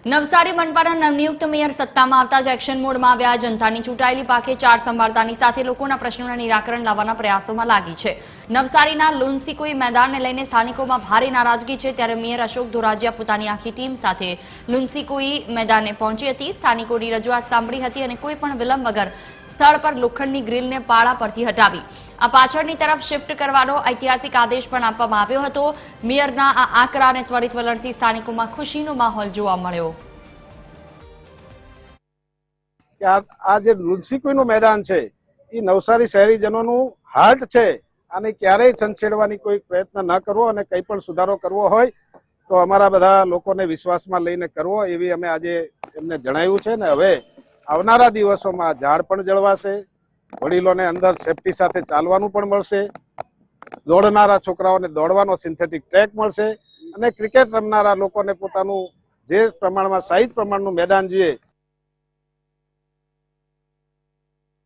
નવસારી મનપાના નવનિયુક્ત મેયર સત્તામાં આવતા જ એક્શન મોડમાં આવ્યા। જનતાની ચૂંટાયેલી પાકે ચાર સંભાળતાની સાથે લોકોના પ્રશ્નોના નિરાકરણ લાવવાના પ્રયાસોમાં લાગી છે। નવસારીના લુન્સીકુઈ મેદાનને લઈને સ્થાનિકોમાં ભારે નારાજગી છે, ત્યારે મેયર અશોક ધોરાજીયા પોતાની આખી ટીમ સાથે લુન્સીકુઈ મેદાને પહોંચી હતી। સ્થાનિકોની રજૂઆત સાંભળી હતી અને કોઈ પણ વિલંબ વગર સ્થળ પર લોખંડની ગ્રીલને પાળા પરથી હટાવી આ પાછળની તરફ શિફ્ટ કરવાનો ઐતિહાસિક આદેશ પણ આપવામાં આવ્યો હતો। મેયરના આ આકરા અને ત્વરિત વલણથી સ્થાનિકોમાં ખુશીનો માહોલ જોવા મળ્યો। આ જે લુન્સીકુઈનું મેદાન છે એ નવસારી શહેરીજનોનું હાર્ટ છે, અને ક્યારેય છંછેડવાની કોઈ પ્રયત્ન ન કરવો અને કંઈ પણ સુધારો કરવો હોય તો અમારા બધા લોકોને વિશ્વાસમાં લઈને કરવો, એવી અમે આજે એમને જણાવ્યું છે। ને હવે આવનારા દિવસોમાં ઝાડ પણ જળવાશે, વડીલોને અંદર સેફટી સાથે ચાલવાનું પણ મળશે, દોડનારા છોકરાઓને દોડવાનો સિન્થેટિક ટ્રેક મળશે, અને ક્રિકેટ રમનારા લોકોને પોતાનું જે પ્રમાણમાં સાઈઝ પ્રમાણનું મેદાન જોઈએ